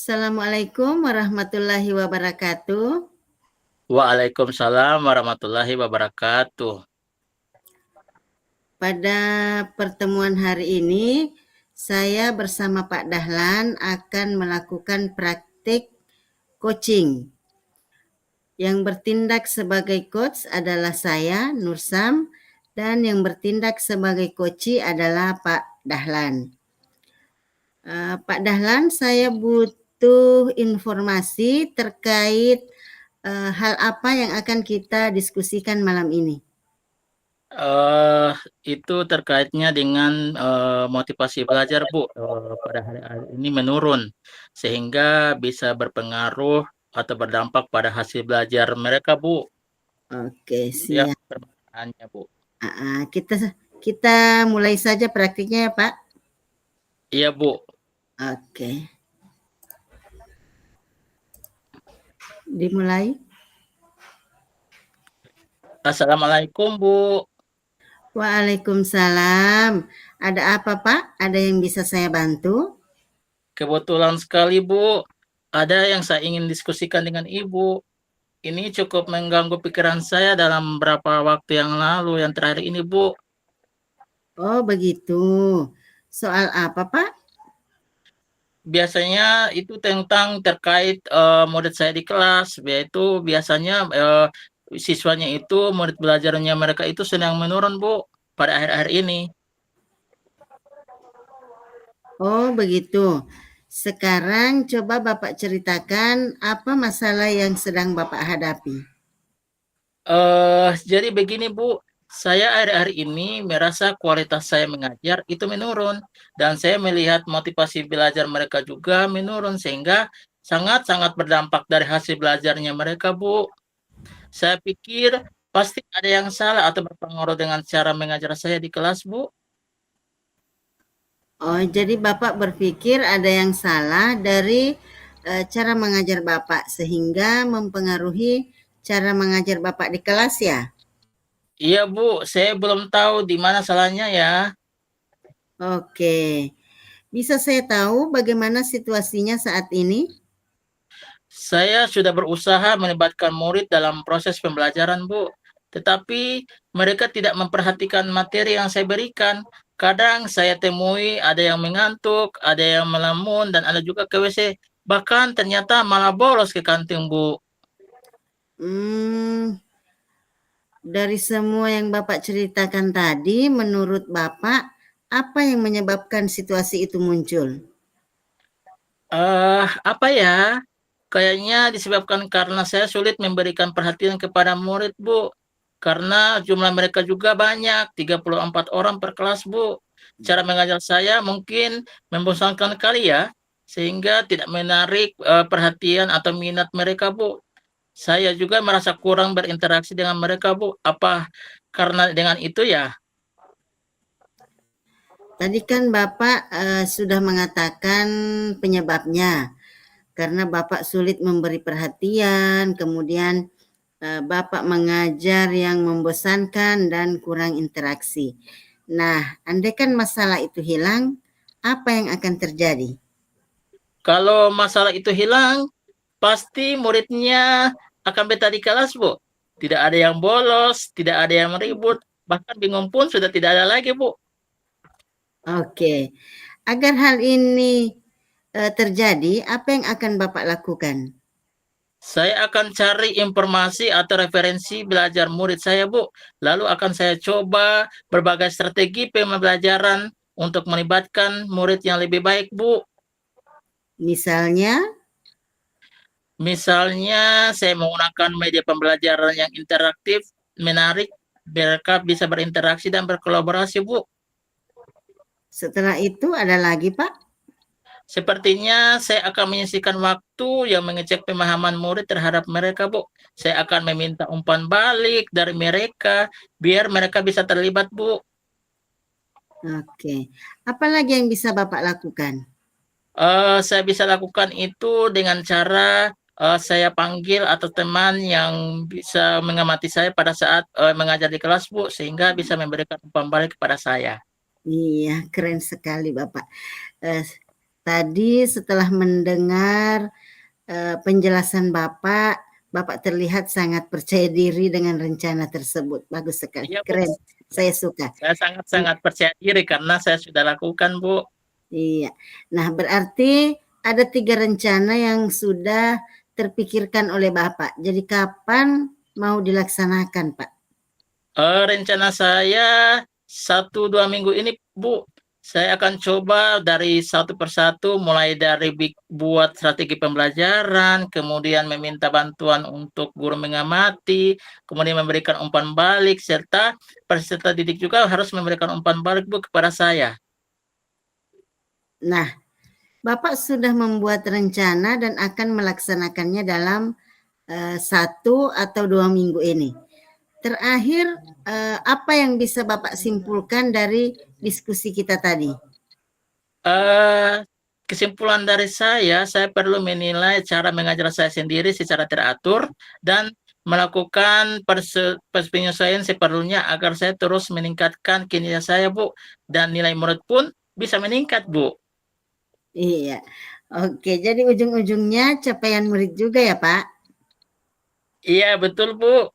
Assalamualaikum warahmatullahi wabarakatuh. Waalaikumsalam warahmatullahi wabarakatuh. Pada pertemuan hari ini, saya bersama Pak Dahlan akan melakukan praktik coaching. Yang bertindak sebagai coach adalah saya, Nursam, dan yang bertindak sebagai coachee adalah Pak Dahlan. Pak Dahlan, saya butuh informasi terkait hal apa yang akan kita diskusikan malam ini. Itu terkaitnya dengan motivasi belajar, Bu. Pada hari ini menurun, sehingga bisa berpengaruh atau berdampak pada hasil belajar mereka, Bu. Oke, Itu yang siap. permasalahannya, Bu. Kita mulai saja praktiknya ya, Pak. Iya, Bu. Oke. Dimulai. Assalamualaikum, Bu. Waalaikumsalam. Ada apa, Pak? Ada yang bisa saya bantu? Kebetulan sekali, Bu. Ada yang saya ingin diskusikan dengan Ibu. Ini cukup mengganggu pikiran saya dalam beberapa waktu yang lalu, yang terakhir ini, Bu. Oh, begitu. Soal apa, Pak? Biasanya itu tentang terkait murid saya di kelas, yaitu biasanya siswanya itu murid belajarnya mereka itu sedang menurun, Bu, pada akhir-akhir ini. Oh, begitu. Sekarang coba Bapak ceritakan apa masalah yang sedang Bapak hadapi. Jadi begini, Bu, saya akhir-akhir ini merasa kualitas saya mengajar itu menurun, dan saya melihat motivasi belajar mereka juga menurun, sehingga sangat-sangat berdampak dari hasil belajarnya mereka, Bu. Saya pikir pasti ada yang salah atau berpengaruh dengan cara mengajar saya di kelas, Bu. Oh, jadi Bapak berpikir ada yang salah dari cara mengajar Bapak sehingga mempengaruhi cara mengajar Bapak di kelas ya? Iya, Bu, saya belum tahu di mana salahnya ya. Oke. Bisa saya tahu bagaimana situasinya saat ini? Saya sudah berusaha melibatkan murid dalam proses pembelajaran, Bu. Tetapi mereka tidak memperhatikan materi yang saya berikan. Kadang saya temui ada yang mengantuk, ada yang melamun, dan ada juga ke WC. Bahkan ternyata malah bolos ke kantin, Bu. Hmm, dari semua yang Bapak ceritakan tadi, menurut Bapak, apa yang menyebabkan situasi itu muncul? Apa ya? Kayaknya disebabkan karena saya sulit memberikan perhatian kepada murid, Bu. Karena jumlah mereka juga banyak, 34 orang per kelas, Bu. Cara mengajar saya mungkin membosankan kali ya, sehingga tidak menarik perhatian atau minat mereka, Bu. Saya juga merasa kurang berinteraksi dengan mereka, Bu. Apa karena dengan itu ya? Tadi kan Bapak sudah mengatakan penyebabnya. Karena Bapak sulit memberi perhatian, kemudian Bapak mengajar yang membosankan dan kurang interaksi. Nah, andaikan masalah itu hilang, apa yang akan terjadi? Kalau masalah itu hilang, pasti muridnya akan betah di kelas, Bu. Tidak ada yang bolos, tidak ada yang ribut, bahkan bingung pun sudah tidak ada lagi, Bu. Oke, agar hal ini terjadi, apa yang akan Bapak lakukan? Saya akan cari informasi atau referensi belajar murid saya, Bu. Lalu akan saya coba berbagai strategi pembelajaran untuk melibatkan murid yang lebih baik, Bu. Misalnya, Misalnya, saya menggunakan media pembelajaran yang interaktif, menarik, mereka bisa berinteraksi dan berkolaborasi, Bu. setelah itu ada lagi, Pak? Sepertinya saya akan menyisihkan waktu yang mengecek pemahaman murid terhadap mereka, Bu. Saya akan meminta umpan balik dari mereka, biar mereka bisa terlibat, Bu. Oke, apa lagi yang bisa Bapak lakukan? Saya bisa lakukan itu dengan cara saya panggil atau teman yang bisa mengamati saya pada saat mengajar di kelas, Bu, sehingga bisa memberikan umpan balik kepada saya. Iya, keren sekali Bapak. Eh, Tadi setelah mendengar penjelasan Bapak, Bapak terlihat sangat percaya diri dengan rencana tersebut. Bagus sekali, Iya, Bu. keren. Saya suka. Saya sangat-sangat percaya diri karena saya sudah lakukan, Bu. Iya. Nah, berarti ada 3 rencana yang sudah terpikirkan oleh Bapak. Jadi kapan mau dilaksanakan, Pak? Rencana saya 1-2 minggu ini, Bu. Saya akan coba dari satu persatu, mulai dari buat strategi pembelajaran, kemudian meminta bantuan untuk guru mengamati, kemudian memberikan umpan balik, serta peserta didik juga harus memberikan umpan balik, Bu, kepada saya. Nah, Bapak sudah membuat rencana dan akan melaksanakannya dalam 1 atau 2 minggu ini. Terakhir, apa yang bisa Bapak simpulkan dari diskusi kita tadi? Kesimpulan dari saya perlu menilai cara mengajar saya sendiri secara teratur dan melakukan penyesuaian seperlunya agar saya terus meningkatkan kinerja saya, Bu, dan nilai murid pun bisa meningkat, Bu. Iya. Oke, jadi ujung-ujungnya capaian murid juga ya, Pak? Iya, betul, Bu.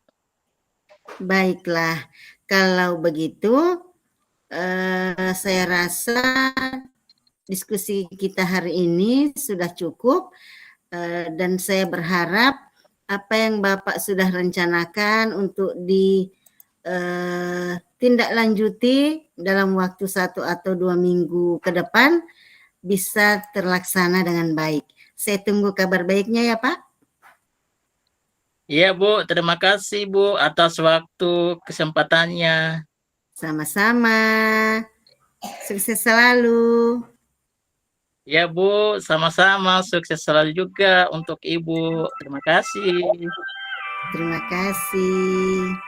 Baiklah, kalau begitu saya rasa diskusi kita hari ini sudah cukup dan saya berharap apa yang Bapak sudah rencanakan untuk ditindaklanjuti dalam waktu 1 atau 2 minggu ke depan bisa terlaksana dengan baik. Saya tunggu kabar baiknya ya, Pak. Iya, Bu. Terima kasih, Bu, atas waktu kesempatannya. Sama-sama. Sukses selalu. Ya, Bu. Sama-sama. Sukses selalu juga untuk Ibu. Terima kasih. Terima kasih.